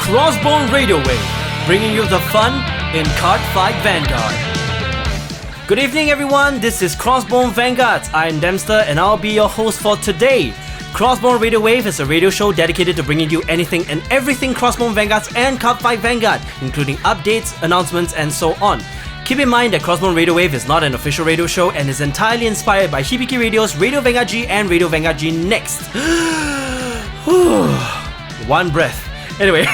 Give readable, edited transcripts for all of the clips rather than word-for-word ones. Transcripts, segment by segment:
Crossbone Radiowave, bringing you the fun in Cardfight Vanguard. Good evening everyone, this is Crossbone Vanguard. I'm Dempster and I'll be your host for today. Crossbone Radiowave is a radio show dedicated to bringing you anything and everything Crossbone Vanguard and Cardfight Vanguard, including updates, announcements, and so on. Keep in mind that Crossbone Radiowave is not an official radio show and is entirely inspired by Hibiki Radio's Radio Vanguard G and Radio Vanguard G Next. One breath. Anyway,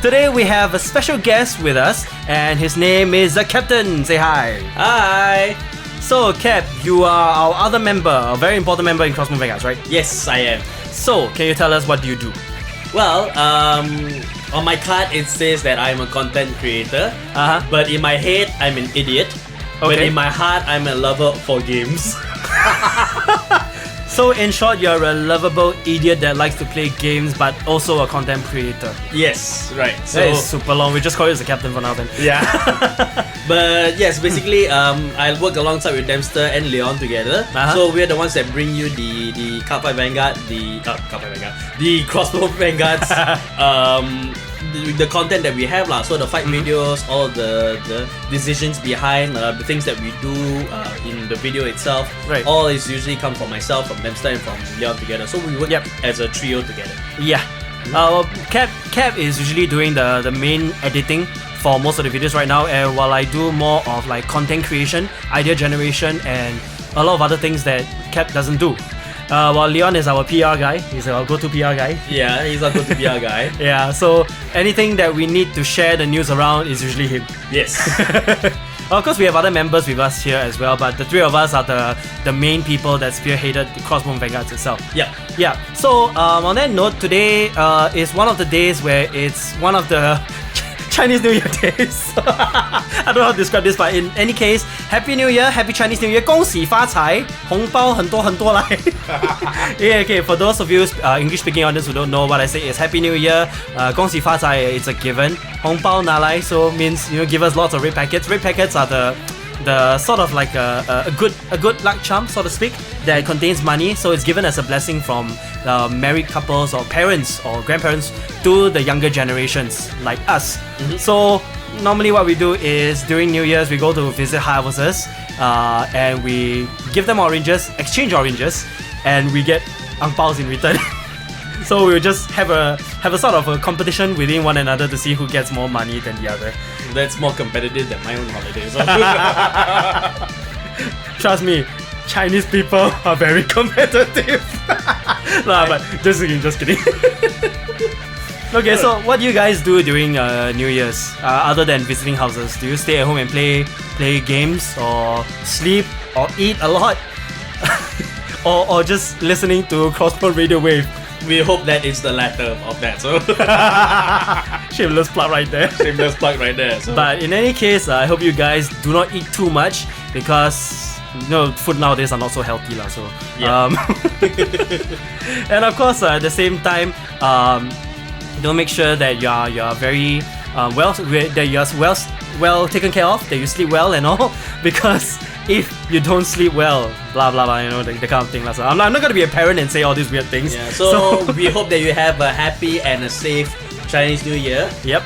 today we have a special guest with us and his name is ZaCaptain. Say hi. Hi! So Cap, you are our other member, a very important member in Crossbone Vanguard, right? Yes, I am. So, can you tell us what do you do? Well, on my card it says that I'm a content creator, but in my head I'm an idiot. But in my heart I'm a lover for games. So in short, you're a lovable idiot that likes to play games but also a content creator. Yes, right. So That is super long, we just call you the captain for now then. yeah. But yes, basically I work alongside with Dempster and Leon together. So we're the ones that bring you the Cardfight Vanguard, the Crossbone Vanguards, the content that we have lah. So the fight videos, all the decisions behind the things that we do in the video itself. Right. All is usually come from myself, from Dempster, and from Leon together. So we work as a trio together. Yeah. Cap is usually doing the main editing for most of the videos right now, and while I do more of like content creation, idea generation, and a lot of other things that Cap doesn't do. While Leon is our PR guy, he's our go-to PR guy. Yeah, he's our go-to PR guy. Yeah, so anything that we need to share the news around is usually him. Yes. Of course, we have other members with us here as well, but the three of us are the main people that spearheaded the Crossbone Vanguard itself. Yeah. Yeah. So on that note, today is one of the days where it's one of the Chinese New Year days. I don't know how to describe this, but in any case, Happy New Year, Happy Chinese New Year, 恭喜发财，红包很多很多来。Yeah, okay, for those of you English speaking audience who don't know, what I say is Happy New Year, 恭喜发财, it's a given. 红包拿来 so means, you know, give us lots of red packets. Red packets are the sort of like a good luck charm, so to speak, that contains money. So it's given as a blessing from married couples or parents or grandparents to the younger generations like us. So normally what we do is during New Year's we go to visit houses and we give them oranges, exchange oranges, and we get ang paos in return. So we'll just have a sort of a competition within one another to see who gets more money than the other. That's more competitive than my own holidays. Trust me, Chinese people are very competitive. Nah, but just kidding. Okay, so what do you guys do during New Year's other than visiting houses? Do you stay at home and play games, or sleep, or eat a lot, or just listening to Crossbone Radiowave? We hope that it's the latter of that. So Shameless plug right there. shameless plug right there. So. But in any case, I hope you guys do not eat too much because food nowadays are not so healthy lah. So and of course at the same time, make sure that you're very well taken care of, that you sleep well and all, because if you don't sleep well, blah blah blah, the kind of thing. So I'm not gonna be a parent and say all these weird things. Yeah, so we hope that you have a happy and a safe Chinese New Year. Yep.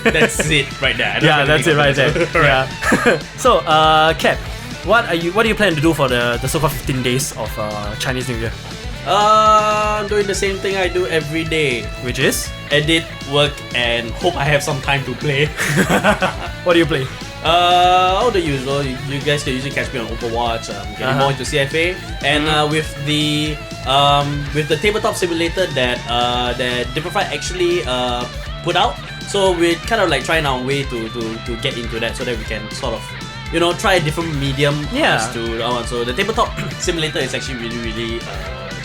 That's it right there. Yeah, that's it right there. Yeah. So Cap, what do you plan to do for the so-called 15 days of Chinese New Year? I'm doing the same thing I do every day, Which is? edit, work, and hope I have some time to play. What do you play? All the usual. You guys can usually catch me on Overwatch. Getting more into CFA, and with the tabletop simulator that DifferentFight actually put out. So we're kind of like trying our way to get into that, so that we can sort of try a different medium to our one. So the tabletop simulator is actually really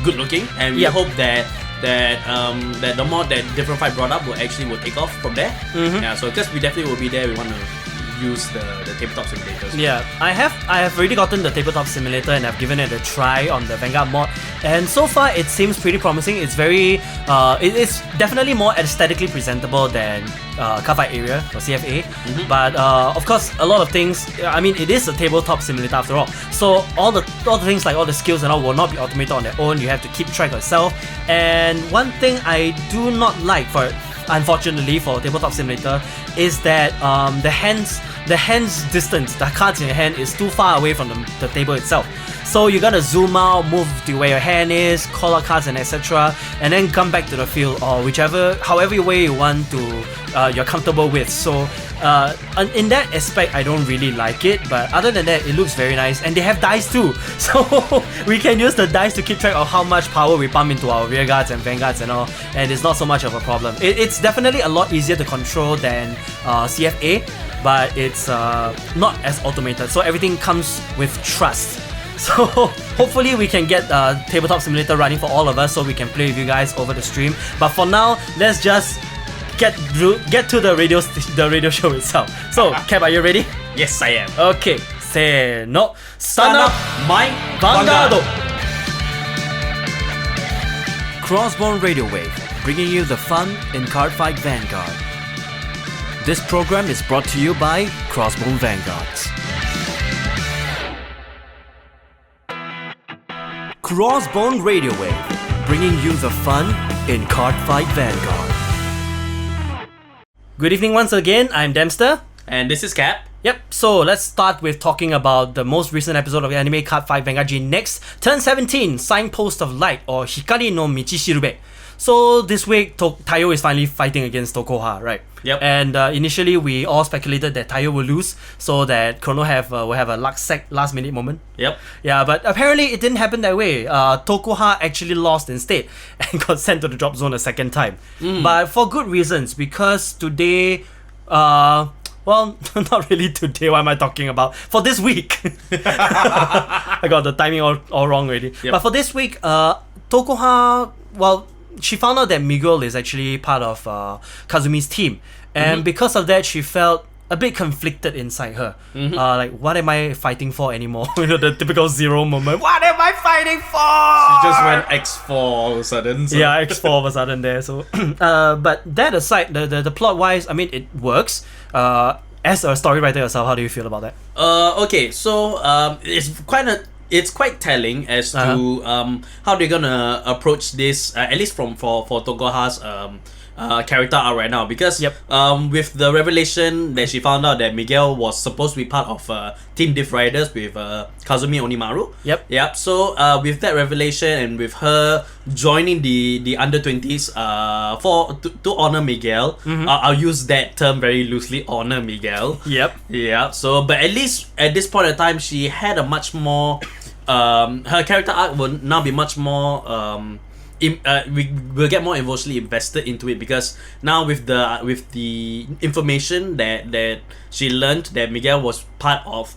good looking, and we hope that the more that DifferentFight brought up will take off from there. Yeah, so because we definitely will be there, we want to use the tabletop simulators. Yeah, I have already gotten the tabletop simulator and I've given it a try on the Vanguard mod, and so far it seems pretty promising. It's very it's definitely more aesthetically presentable than Cardfight Area or CFA, but of course a lot of things, I mean, it is a tabletop simulator after all, so all the things like all the skills and all will not be automated on their own. You have to keep track of yourself, and one thing I do not like unfortunately for Tabletop Simulator, is that the hand's distance, the cards in your hand is too far away from the table itself. So you gotta zoom out, move to where your hand is, call out cards and etc., and then come back to the field or however way you want to, you're comfortable with. So in that aspect, I don't really like it, but other than that, it looks very nice, and they have dice too, so we can use the dice to keep track of how much power we pump into our rear guards and vanguards and all, and it's not so much of a problem. It's definitely a lot easier to control than CFA, but it's not as automated, so everything comes with trust. So hopefully we can get Tabletop Simulator running for all of us so we can play with you guys over the stream. But for now, let's just get to the radio show itself. So, Cap, are you ready? Yes, I am. Okay, say no. Stand up, my Vanguard. Crossbone Radiowave, bringing you the fun in Cardfight Vanguard. This program is brought to you by Crossbone Vanguards. Crossbone Radiowave, bringing you the fun in Cardfight Vanguard. Good evening once again, I'm Dempster. And this is Cap. Yep, so let's start with talking about the most recent episode of anime Cardfight Vanguard G Next, Turn 17, Signpost of Light, or Hikari no Michishirube. So this week, Taiyo is finally fighting against Tokoha, right? Yep. And initially, we all speculated that Taiyo will lose, so that Chrono will have a last minute moment. Yep. Yeah, but apparently it didn't happen that way. Tokoha actually lost instead and got sent to the drop zone a second time. But for good reasons, because today, well, not really today, what am I talking about? For this week. I got the timing all wrong already. Yep. But for this week, Tokoha, well, she found out that Miguel is actually part of Kazumi's team. And because of that, she felt a bit conflicted inside her. Like, what am I fighting for anymore? The typical Zero moment. What am I fighting for? She just went X4 all of a sudden. So. Yeah, X4 all of a sudden there. So, but that aside, the plot wise, I mean, it works. As a story writer yourself, how do you feel about that? Okay, so it's quite telling as to how they're gonna approach this, at least for Tokoha's character arc right now, because with the revelation that she found out that Miguel was supposed to be part of Team Diff Riders with Kazumi Onimaru. Yep. So with that revelation and with her joining the under 20s to honor Miguel, I'll use that term very loosely, honor Miguel. Yeah. So but at least at this point in time, she had a much more her character arc will now be much more we will get more emotionally invested into it, because now with the information that she learned that Miguel was part of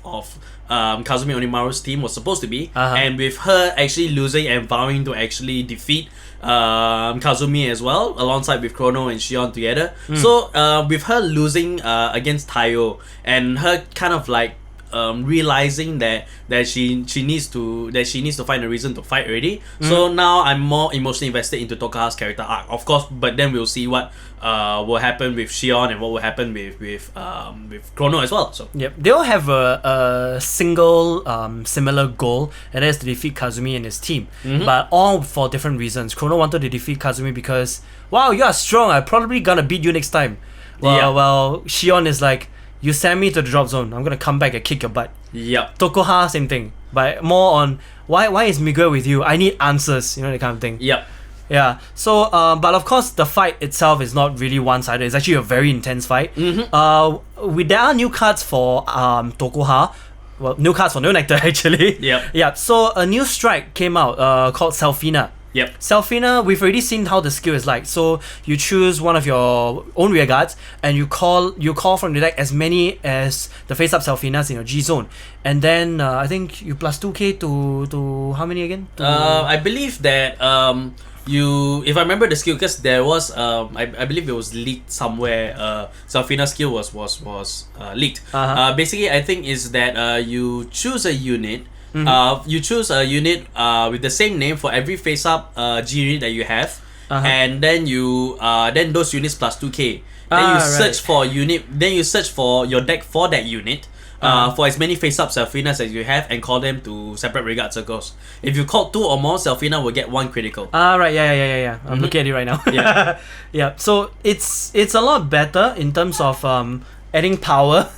Kazumi Onimaru's team, was supposed to be, and with her actually losing and vowing to actually defeat Kazumi as well, alongside with Chrono and Shion together. So with her losing against Taiyo, and her kind of like realizing that she needs to find a reason to fight already. So now I'm more emotionally invested into Tokoha's character arc, of course. But then we'll see what will happen with Shion and what will happen with Chrono as well. So they all have a single similar goal, and that is to defeat Kazumi and his team. But all for different reasons. Chrono wanted to defeat Kazumi because, wow, you are strong, I'm probably gonna beat you next time. Well, Shion is like, you send me to the drop zone, I'm gonna come back and kick your butt. Yep. Tokoha, same thing, but more on why is Miguel with you? I need answers, that kind of thing. Yep. Yeah. So, but of course, the fight itself is not really one-sided. It's actually a very intense fight. There are new cards for Tokoha. Well, new cards for Neonectar actually. Yep. So a new strike came out called Selfina. Yep. Selfina, we've already seen how the skill is like. So you choose one of your own rear guards and you call from the deck as many as the face-up Selfinas in your G zone. And then I think you plus 2k to how many again? I believe that if I remember the skill, because there was I believe it was leaked somewhere. Selfina's skill was leaked. Basically, I think is that you choose a unit. You choose a unit with the same name for every face-up G unit that you have, and then you then those units plus 2k. Then you search for a unit. Then you search for your deck for that unit. for as many face-up Selfinas as you have and call them to separate regard circles. If you call 2 or more, Selfina will get 1 critical. Right, yeah. I'm looking at it right now. Yeah. Yeah. So it's a lot better in terms of adding power.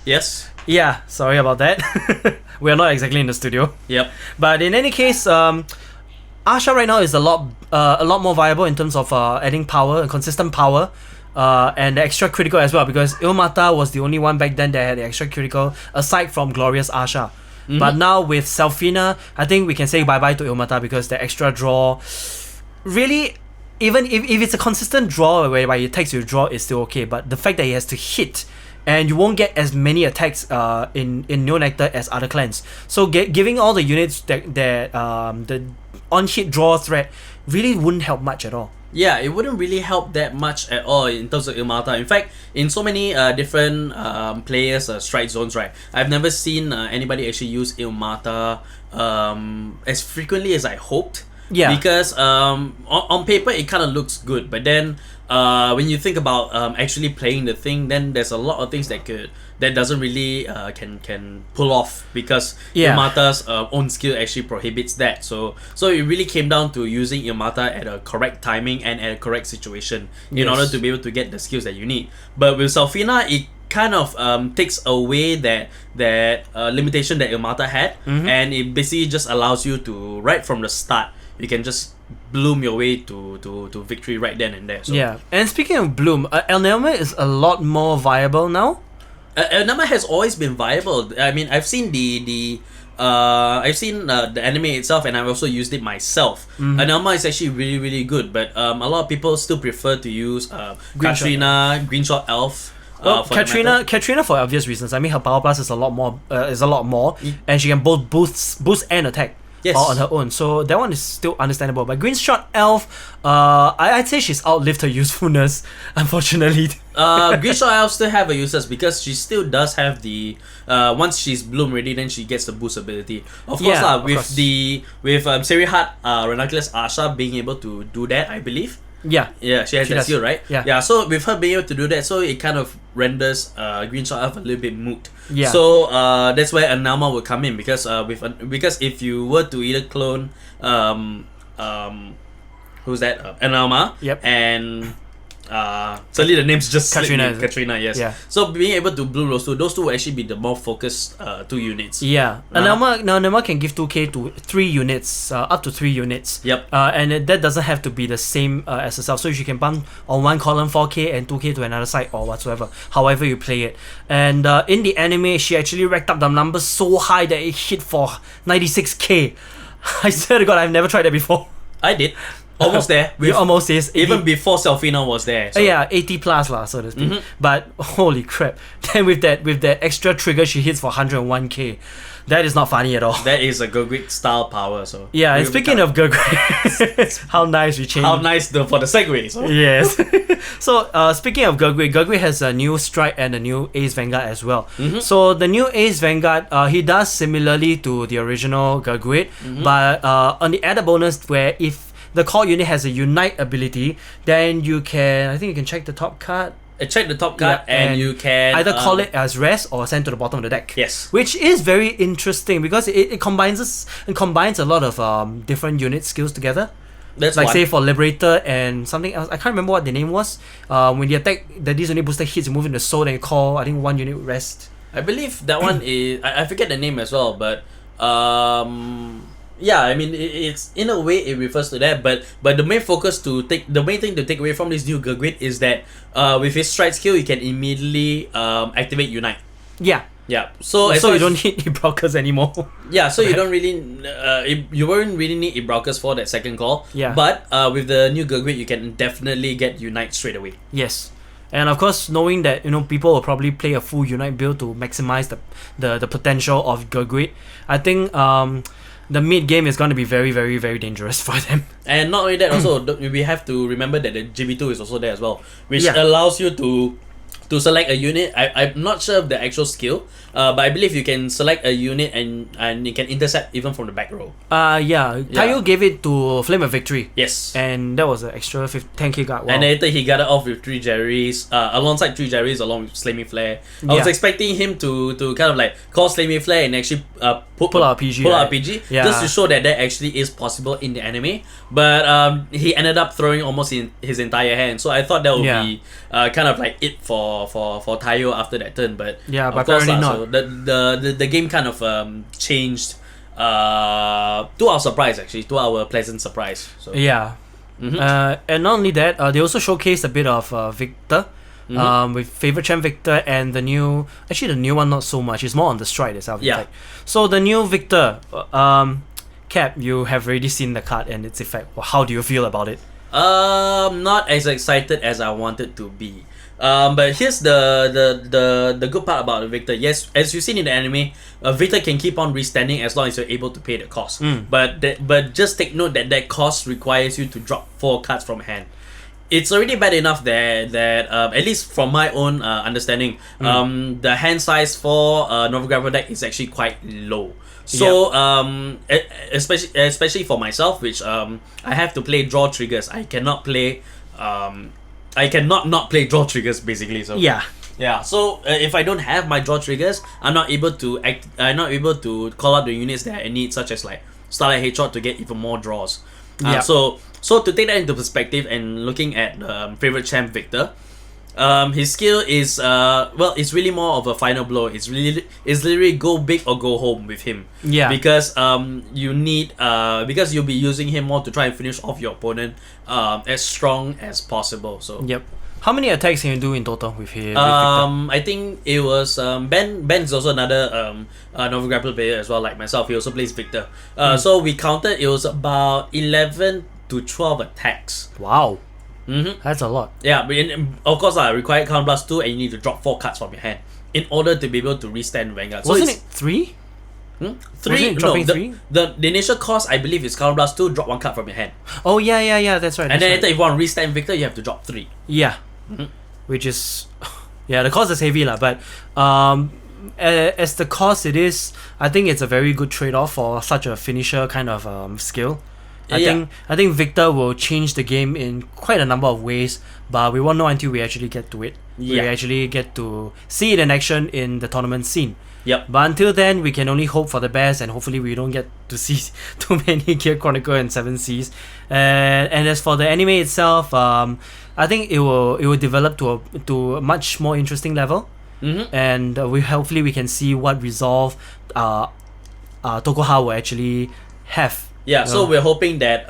Yes. Yeah, sorry about that. We are not exactly in the studio. Yep. But in any case, Asha right now is a lot more viable in terms of adding power and consistent power. And the extra critical as well, because Ilmata was the only one back then that had the extra critical aside from Glorious Asha. But now with Selfina, I think we can say bye-bye to Ilmata because the extra draw really, even if it's a consistent draw whereby it takes your draw is still okay, but the fact that he has to hit and you won't get as many attacks in Neo Nectar as other clans. So giving all the units that the on-hit draw threat really wouldn't help much at all. Yeah, it wouldn't really help that much at all in terms of Ilmata. In fact, in so many different players' strike zones, right, I've never seen anybody actually use Ilmata as frequently as I hoped. Yeah. Because on paper it kind of looks good, but then when you think about actually playing the thing, then there's a lot of things that doesn't really can pull off because Ilmata's own skill actually prohibits that. So it really came down to using Ilmata at a correct timing and at a correct situation in order to be able to get the skills that you need. But with Selfina, it kind of takes away that limitation that Ilmata had, and it basically just allows you to, right from the start, you can just bloom your way to victory right then and there. So. Yeah, and speaking of bloom, Elnema is a lot more viable now. Elnema has always been viable. I mean, I've seen the anime itself, and I've also used it myself. Elnema is actually really, really good, but a lot of people still prefer to use Katrina, Greenshot Elf. Well, Katrina for obvious reasons. I mean, her power plus is a lot more, and she can both boost and attack. Yes. On her own, so that one is still understandable. But Greenshot Elf, I'd say she's outlived her usefulness, unfortunately. Greenshot Elf still have a uses because she still does have the once she's bloom ready, then she gets the boost ability. Of course, with Serihat Ranunculus Asha being able to do that, I believe. Yeah, she has that skill, right? Yeah. So with her being able to do that, so it kind of renders Greenshot Elf a little bit moot. Yeah. So that's where Anelma will come in because because if you were to either clone who's that Anelma and suddenly the name's just Katrina, yes. Yeah. So being able to blue those two will actually be the more focused 2 units. Yeah. Anelma can give 2k to 3 units, up to 3 units. Yep. And that doesn't have to be the same as herself. So she can bump on one column 4k and 2k to another side or whatsoever, however you play it. And in the anime, she actually racked up the numbers so high that it hit for 96k. I swear to God, I've never tried that before. I did. Almost there. Almost is. Even before Selfina was there. So. Yeah, 80 plus lah, so to speak. But holy crap. Then with that extra trigger, she hits for 101k. That is not funny at all. That is a Gurgrit style power. So yeah, and speaking of Gurgrit, how nice we changed. How nice for the segue. So. Yes. So speaking of Gurgrit has a new strike and a new Ace Vanguard as well. So the new Ace Vanguard, he does similarly to the original Gurgrit, but on the added bonus where if the core unit has a unite ability, then you can, I think you can check the top card. Check the top card and you can either call it as rest or send to the bottom of the deck. Yes. Which is very interesting because it combines a lot of different unit skills together. That's like say for Liberator and something else. I can't remember what the name was. When the attack this unit booster hits, you move in the soul, then you call I think 1 unit rest. I believe that one is I forget the name as well, but yeah, I mean it's in a way it refers to that, but the main thing to take away from this new Gurgrit is that with his strike skill you can immediately activate Unite. Yeah. Yeah. So you don't need Ibrokers anymore. Yeah, so you don't really you won't really need Ibrokers for that second call. Yeah. But with the new Gurgrit you can definitely get Unite straight away. Yes. And of course, knowing that people will probably play a full Unite build to maximize the potential of Gurgrit, I think the mid game is going to be very, very, very dangerous for them. And not only that, also we have to remember that the GB2 is also there as well, which allows you to to select a unit. I'm not sure of the actual skill, but I believe you can select a unit and you can intercept even from the back row. Tayo gave it to Flame of Victory. Yes. And that was an extra 10k guard. Wow. And later he got it off with 3 Jerrys, alongside 3 Jerrys along with Slammy Flare. I was expecting him to kind of like call Slammy Flare and actually pull out PG. Just to show that actually is possible in the anime. But he ended up throwing almost in his entire hand. So I thought that would be kind of like it for Tayo after that turn. But but of course apparently not. So the game kind of changed to our surprise, actually, to our pleasant surprise. So. Yeah. And not only that, they also showcased a bit of Victor. With favorite champ Victor and the new one not so much, it's more on the stride itself. Yeah. So the new Victor, Cap, you have already seen the card and its effect. How do you feel about it? Not as excited as I wanted to be. But here's the good part about Victor. Yes, as you've seen in the anime, Victor can keep on restanding as long as you're able to pay the cost. But just take note that cost requires you to drop 4 cards from hand. It's already bad enough that at least from my own understanding, the hand size for Nova Grapple deck is actually quite low. So especially for myself, which I have to play draw triggers. I cannot play I cannot not play draw triggers basically. So so if I don't have my draw triggers, I'm not able to call out the units that I need, such as like Starlight Headshot to get even more draws. So to take that into perspective and looking at favorite champ Victor, his skill is it's really more of a final blow. It's literally go big or go home with him. Because you need because you'll be using him more to try and finish off your opponent as strong as possible. So how many attacks can you do in total with him? I think it was Ben's also another Nova Grapple player as well, like myself. He also plays Victor. So we counted, it was about 11 to 12 attacks. Wow. That's a lot. Yeah, but of course, required count plus 2, and you need to drop 4 cards from your hand in order to be able to restand Vanguard. So wasn't it 3? 3? Dropping No, 3? the initial cost, I believe, is count plus 2, drop 1 card from your hand. Oh yeah, that's right. And then later, if you want to restand Victor, you have to drop 3. Yeah. Which is the cost is heavy lah, but as the cost it is, I think it's a very good trade-off for such a finisher kind of skill. I think Victor will change the game in quite a number of ways, but we won't know until we actually get to it. We actually get to see it in action in the tournament scene. But until then, we can only hope for the best, and hopefully we don't get to see too many Gear Chronicle and 7 Seas. And as for the anime itself, I think it will develop to a much more interesting level. And hopefully we can see what resolve Tokoha will actually have. So we're hoping that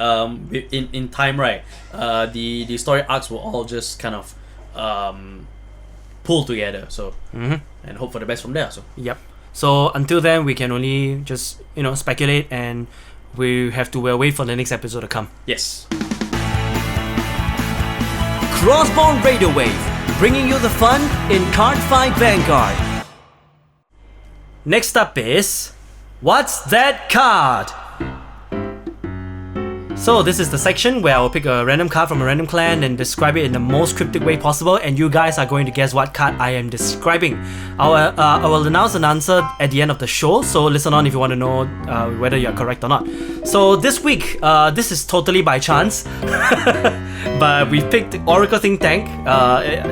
in time, right, the story arcs will all just kind of pull together. So and hope for the best from there. So until then, we can only just speculate, and we have to wait for the next episode to come. Yes. Crossbone Radiowave, bringing you the fun in Cardfight Vanguard. Next up is What's That Card? So this is the section where I will pick a random card from a random clan and describe it in the most cryptic way possible, and you guys are going to guess what card I am describing. I will announce an answer at the end of the show, so listen on if you want to know whether you're correct or not. So this week, this is totally by chance, but we picked Oracle Think Tank.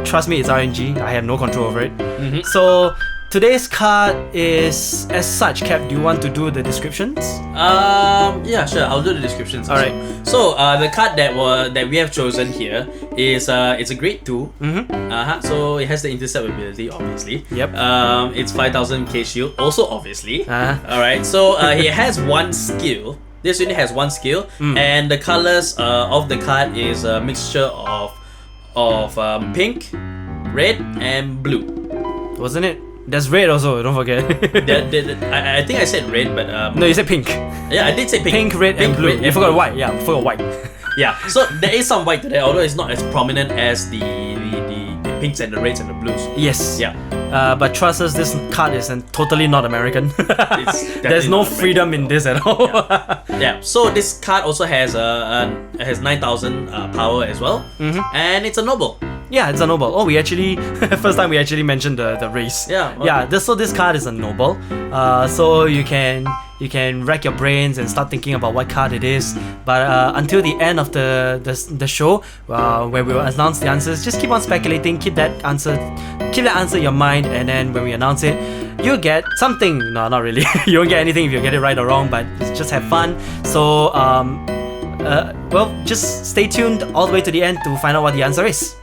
Trust me, it's RNG. I have no control over it. So today's card is as such. Cap, do you want to do the descriptions? Yeah, sure. I'll do the descriptions. Alright. So the card that we have chosen here is it's a grade 2. So it has the intercept ability, obviously. It's 5000 K shield, also obviously. Alright. So it has 1 skill. This unit has 1 skill, and the colors of the card is a mixture of pink, red, and blue. Wasn't it? There's red also, don't forget. I think I said red, but no, you said pink. Yeah, I did say pink. Pink, red, and blue. You forgot white. Yeah, forgot white. Yeah, so there is some white to there, although it's not as prominent as the pinks and the reds and the blues. Yes. Yeah. But trust us, this card is totally not American. There's no freedom in this at all. Yeah. So this card also has 9000 power as well, and it's a noble. Yeah, it's a noble. Oh, we actually first time we actually mentioned the race. Yeah, okay. Yeah. This card is a noble. So you can rack your brains and start thinking about what card it is. But until the end of the show, where we will announce the answers, just keep on speculating. Keep that answer in your mind, and then when we announce it, you'll get something. No, not really. You won't get anything if you get it right or wrong, but just have fun. So well, just stay tuned all the way to the end to find out what the answer is.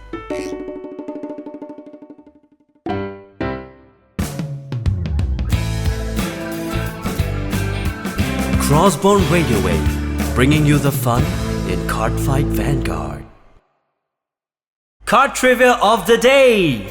Crossbone Radiowave, bringing you the fun in Cardfight Vanguard. Card Trivia of the Day!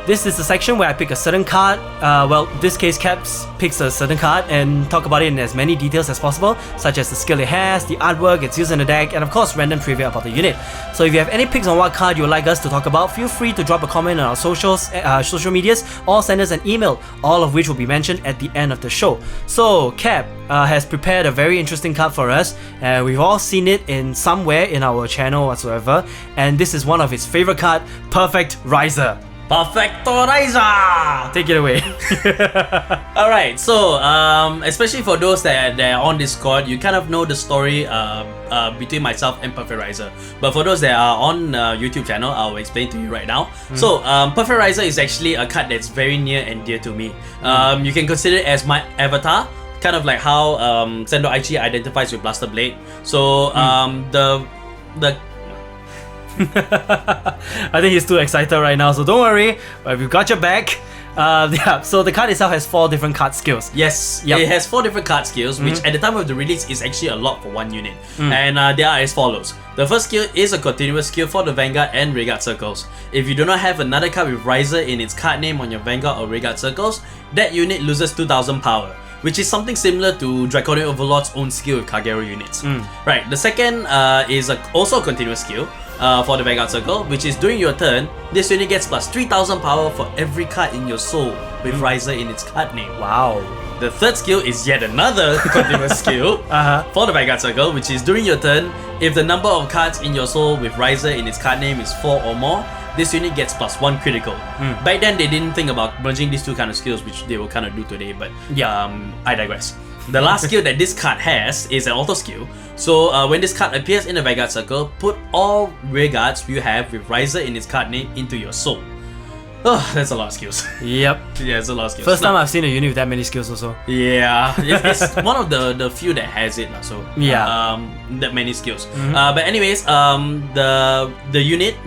This is the section where I pick a certain card. Well, this case Caps picks a certain card and talk about it in as many details as possible, such as the skill it has, the artwork, its use in the deck, and of course random trivia about the unit. So if you have any picks on what card you would like us to talk about, feel free to drop a comment on our social medias, or send us an email, all of which will be mentioned at the end of the show. So Cap has prepared a very interesting card for us, and we've all seen it in somewhere in our channel whatsoever, and this is one of his favorite card, Perfect Riser. Perfecto Riser! Take it away. Alright, so especially for those that are on Discord, you kind of know the story between myself and Perfect Riser. But for those that are on YouTube channel, I'll explain to you right now. So Perfect Riser is actually a card that's very near and dear to me. You can consider it as my avatar, kind of like how Sendo Aichi identifies with Blaster Blade. So the I think he's too excited right now, so don't worry, we've got your back. Yeah, so the card itself has 4 different card skills. Yes, it has 4 different card skills, which at the time of the release is actually a lot for one unit. And they are as follows. The first skill is a continuous skill for the Vanguard and Regard circles. If you do not have another card with Riser in its card name on your Vanguard or Regard circles, that unit loses 2000 power, which is something similar to Draconic Overlord's own skill with Kagero units. Right, the second is also a continuous skill for the Vanguard Circle, which is during your turn, this unit gets plus 3000 power for every card in your soul with Riser in its card name. Wow. The third skill is yet another continuous skill for the Vanguard Circle, which is during your turn, if the number of cards in your soul with Riser in its card name is 4 or more, this unit gets plus 1 critical. Back then, they didn't think about merging these two kind of skills, which they will kind of do today, but I digress. The last skill that this card has is an auto skill. So when this card appears in the Vanguard Circle, put all rearguards you have with Riser in its card name into your soul. Oh, that's a lot of skills. Yep. Yeah, it's a lot of skills. First time I've seen a unit with that many skills also. Yeah, it's one of the few that has it. So that many skills. But anyways,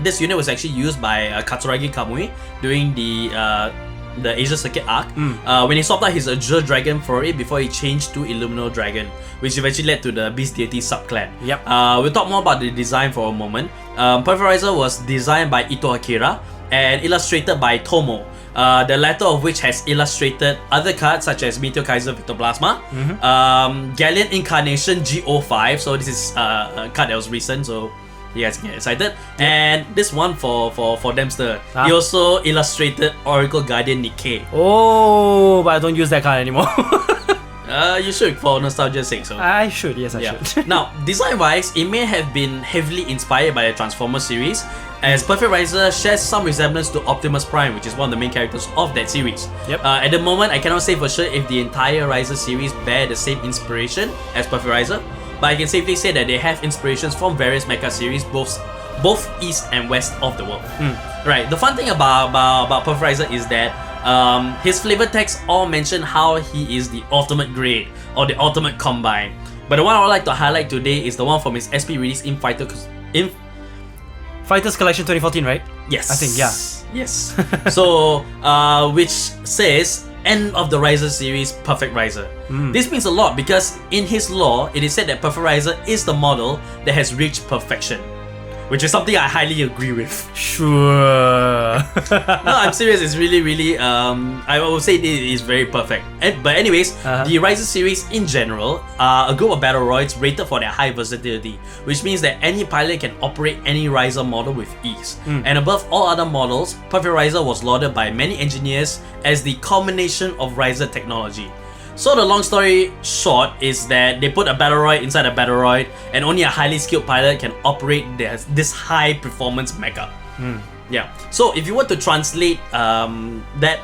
this unit was actually used by Katsuragi Kamui during the Asia Circuit arc, when he swapped out his Azure Dragon for it before he changed to Illumino Dragon, which eventually led to the Beast Deity subclan. Yep. We'll talk more about the design for a moment. Perfect Riser was designed by Ito Akira and illustrated by Tomo, the latter of which has illustrated other cards such as Meteor Kaiser Victoplasma, Galleon Incarnation GO5, so this is a card that was recent, so you guys can get excited. And this one for Dempster, he also illustrated Oracle Guardian Nikkei. Oh, but I don't use that card anymore. You should, for nostalgia's sake. So I should, yes I should. Now, design-wise, it may have been heavily inspired by the Transformers series, as Perfect Riser shares some resemblance to Optimus Prime, which is one of the main characters of that series. Yep. At the moment, I cannot say for sure if the entire Riser series bear the same inspiration as Perfect Riser, but I can safely say that they have inspirations from various mecha series, both east and west of the world. Right. The fun thing about Perfect Riser is that his flavor text all mention how he is the ultimate grade or the ultimate combine. But the one I would like to highlight today is the one from his SP release in Fighters Collection 2014, right? Yes. I think, yeah. Yes. So, which says end of the Riser series, Perfect Riser. This means a lot because in his lore, it is said that Perfect Riser is the model that has reached perfection, which is something I highly agree with. Sure. No, I'm serious. It's really, I would say it is very perfect. But anyways, the Riser series in general are a group of Battleroids rated for their high versatility, which means that any pilot can operate any Riser model with ease. And above all other models, Perfect Riser was lauded by many engineers as the culmination of Riser technology. So the long story short is that they put a Battleroid inside a Battleroid, and only a highly skilled pilot can operate this high performance mecha. Yeah. So if you were to translate that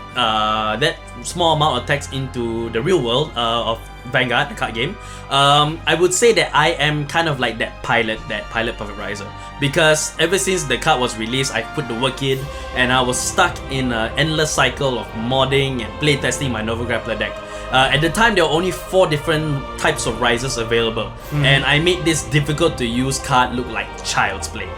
small amount of text into the real world of Vanguard, the card game, I would say that I am kind of like that pilot Perfect Riser, because ever since the card was released, I put the work in, and I was stuck in an endless cycle of modding and playtesting my Nova Grappler deck. At the time, there were only 4 different types of risers available, and I made this difficult to use card look like child's play.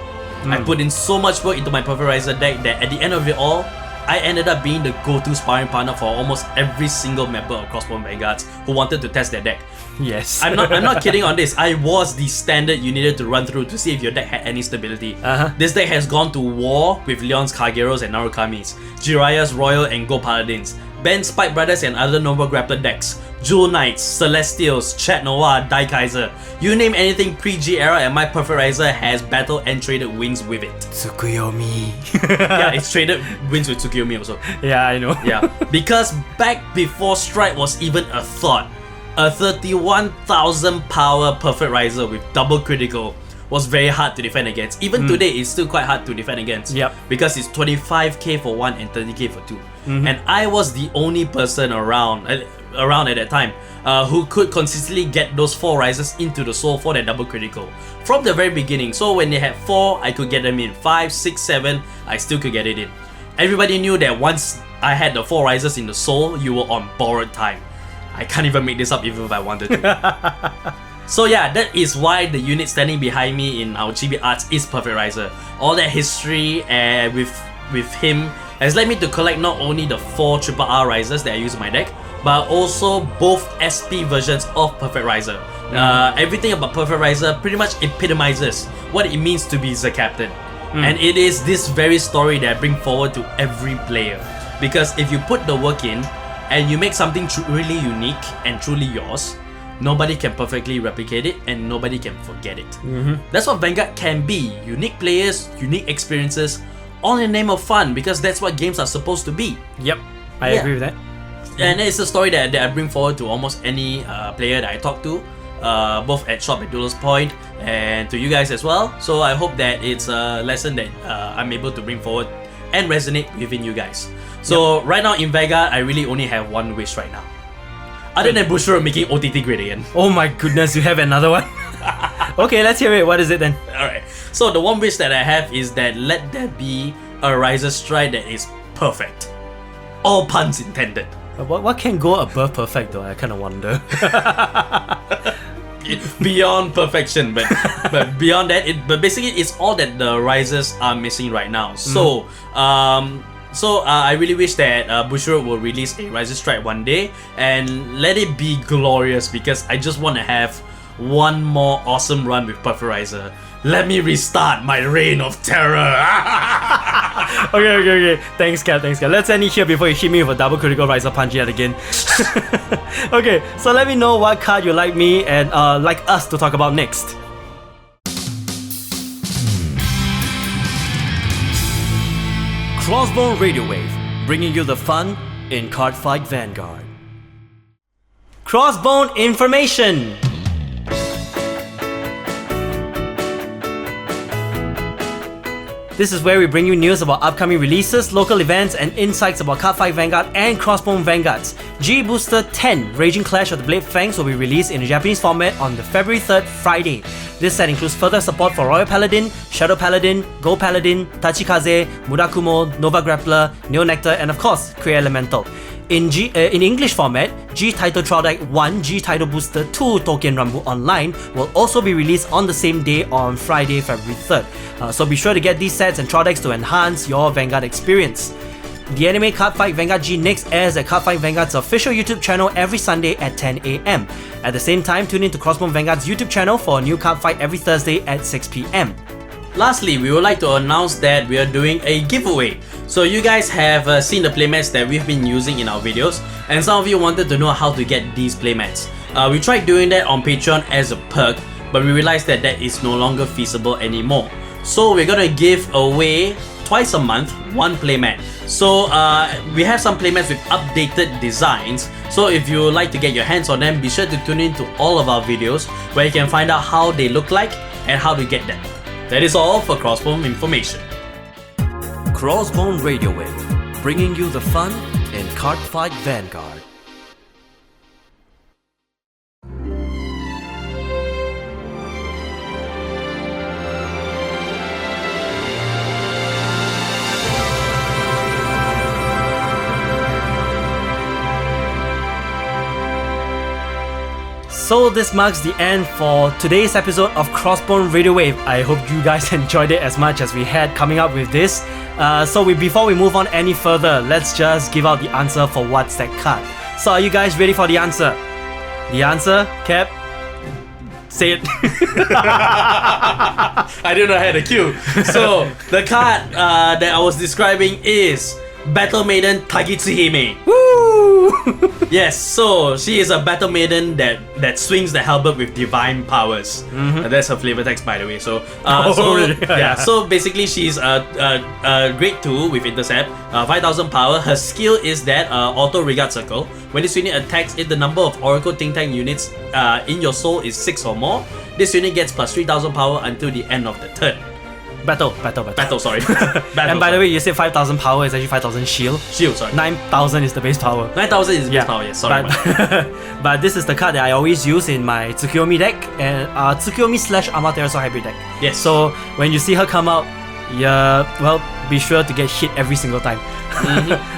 I put in so much work into my Perfect Riser deck that at the end of it all, I ended up being the go-to sparring partner for almost every single member of Crossbone Vanguards who wanted to test their deck. Yes. I'm not kidding on this. I was the standard you needed to run through to see if your deck had any stability. This deck has gone to war with Leon's Kageros and Narukamis, Jiraiya's Royal and Gold Paladins, banned Spike Brothers and other Nova Grappler decks, Jewel Knights, Celestials, Chat Noir, Dai Kaiser. You name anything pre-G era and my Perfect Riser has battle and traded wins with it. Tsukuyomi. Yeah, it's traded wins with Tsukuyomi also. Yeah, I know. Yeah, because back before Strike was even a thought, a 31,000 power Perfect Riser with double critical was very hard to defend against. Even today, it's still quite hard to defend against. Yep. Because it's 25k for 1 and 30k for 2. And I was the only person around at that time who could consistently get those 4 risers into the soul for that double critical from the very beginning. So when they had 4, I could get them in. 5, 6, 7, I still could get it in. Everybody knew that once I had the 4 risers in the soul, you were on borrowed time. I can't even make this up even if I wanted to. So yeah, that is why the unit standing behind me in our Chibi Arts is Perfect Riser. All that history with him has led me to collect not only the 4 RRR risers that I use in my deck, but also both SP versions of Perfect Riser. Everything about Perfect Riser pretty much epitomizes what it means to be ZaCaptain. And it is this very story that I bring forward to every player. Because if you put the work in, and you make something really unique and truly yours, nobody can perfectly replicate it and nobody can forget it. That's what Vanguard can be. Unique players, unique experiences, all in the name of fun, because that's what games are supposed to be. Yep, I agree with that. And it's a story that I bring forward to almost any player that I talk to, both at shop at Duelers Point and to you guys as well. So I hope that it's a lesson that I'm able to bring forward and resonate within you guys. So right now in Vanguard, I really only have one wish right now. Other than Bushiroad making OTT great again. Oh my goodness, you have another one? Okay, let's hear it. What is it then? Alright, so the one wish that I have is that let there be a Riser Strike that is perfect. All puns intended. What can go above perfect though? I kind of wonder. It's beyond perfection, but beyond that, but basically it's all that the Risers are missing right now. So I really wish that Bushiroad will release a Riser Strike one day and let it be glorious, because I just want to have one more awesome run with Perfect Riser. Let me restart my reign of terror. Okay. Thanks, Cap. Let's end it here before you hit me with a double critical Riser punch yet again. Okay, so let me know what card you like me and like us to talk about next. Crossbone Radiowave, bringing you the fun in Cardfight Vanguard. Crossbone information! This is where we bring you news about upcoming releases, local events, and insights about Cardfight Vanguard and Crossbone Vanguards. G Booster 10, Raging Clash of the Blade Fangs, will be released in the Japanese format on the February 3rd, Friday. This set includes further support for Royal Paladin, Shadow Paladin, Gold Paladin, Tachikaze, Murakumo, Nova Grappler, Neo Nectar, and of course, Kree Elemental. In English format, G Title Trial Deck 1, G Title Booster 2 Tokien Rambu Online will also be released on the same day on Friday, February 3rd. So be sure to get these sets and trial decks to enhance your Vanguard experience. The anime Cardfight Vanguard G next airs at Cardfight Vanguard's official YouTube channel every Sunday at 10 AM. At the same time, tune in to Crossbone Vanguard's YouTube channel for a new Cardfight every Thursday at 6 PM. Lastly, we would like to announce that we are doing a giveaway. So you guys have seen the playmats that we've been using in our videos, and some of you wanted to know how to get these playmats. We tried doing that on Patreon as a perk, but we realized that that is no longer feasible anymore. So we're gonna give away twice a month one playmat. So we have some playmats with updated designs. So if you would like to get your hands on them, be sure to tune in to all of our videos where you can find out how they look like and how to get them. That is all for Crossbone information. Crossbone Radiowave, bringing you the fun in Cardfight Vanguard. So this marks the end for today's episode of Crossbone Radiowave. I hope you guys enjoyed it as much as we had coming up with this. Before we move on any further, let's just give out the answer for what's that card. So are you guys ready for the answer? The answer, Cap? Say it. I didn't know I had a cue. So the card that I was describing is Battle Maiden Tagitsuhime. Woo! Yes, so she is a battle maiden that swings the halberd with divine powers. That's her flavor text, by the way. So, so basically she's a grade 2 with intercept, 5000 power. Her skill is that auto regard circle. When this unit attacks, if the number of Oracle Think Tank units in your soul is 6 or more, this unit gets plus 3000 power until the end of the turn. Battle, sorry. And by the way, you said 5000 power is actually 5000 shield. Shield, sorry. 9000 is the base power. 9000 is the base power, yes, sorry. But this is the card that I always use in my Tsukuyomi deck and Tsukuyomi / Amaterasu hybrid deck. Yes. So when you see her come out, be sure to get hit every single time.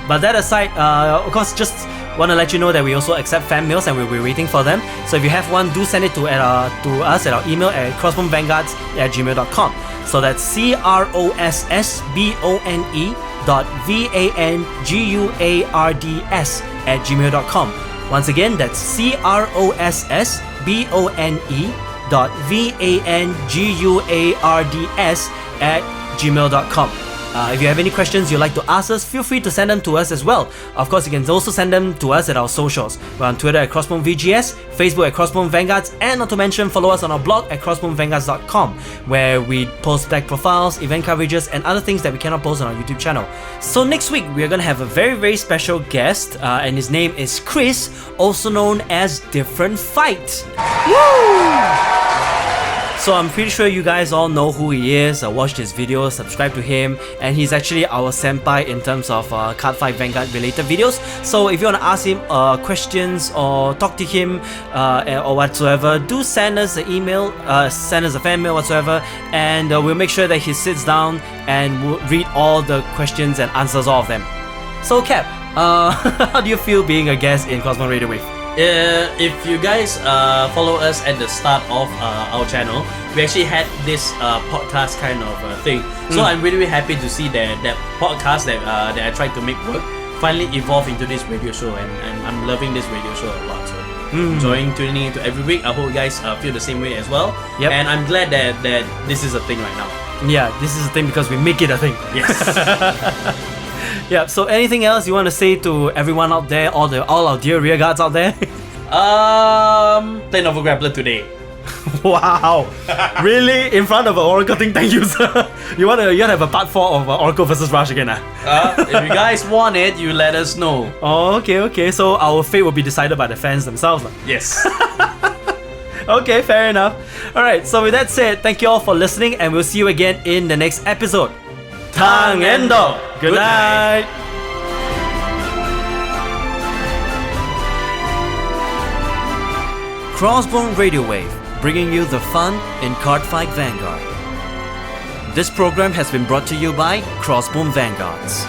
But that aside, of course, just want to let you know that we also accept fan mails and we'll be waiting for them. So if you have one, do send it to us at our email at crossbonevanguards@gmail.com. So that's crossbone@gmail.com. Once again, that's crossbone@gmail.com. If you have any questions you'd like to ask us, feel free to send them to us as well. Of course, you can also send them to us at our socials. We're on Twitter at CrossboneVGS, Facebook at Crossbone Vanguards, and not to mention, follow us on our blog at crossbonevanguards.com, where we post deck profiles, event coverages, and other things that we cannot post on our YouTube channel. So next week, we're gonna have a very, very special guest, and his name is Kris, also known as DifferentFight. Woo! So I'm pretty sure you guys all know who he is, watched his videos, subscribe to him, and he's actually our senpai in terms of Cardfight Vanguard related videos. So if you want to ask him questions or talk to him or whatsoever, do send us an email, send us a fan mail whatsoever, and we'll make sure that he sits down and will read all the questions and answers all of them. So Cap, how do you feel being a guest in Crossbone Radiowave? If you guys follow us at the start of our channel, we actually had this podcast kind of thing. So I'm really, really happy to see that podcast that I tried to make work finally evolve into this radio show, and I'm loving this radio show a lot. So enjoying tuning into every week. I hope you guys feel the same way as well. Yep. And I'm glad that this is a thing right now. Yeah, this is a thing because we make it a thing. Yes. Yeah, so anything else you want to say to everyone out there, all our dear rear guards out there? Play Novel Grappler today. Wow, really? In front of an Oracle Think Tank user? you want to have a part 4 of Oracle vs Rush again? If you guys want it, you let us know. Oh, okay. So our fate will be decided by the fans themselves. Yes. Okay, fair enough. Alright, so with that said, thank you all for listening, and we'll see you again in the next episode. Tang Endo! Good night! Crossbone Radiowave, bringing you the fun in Cardfight Vanguard. This program has been brought to you by Crossbone Vanguards.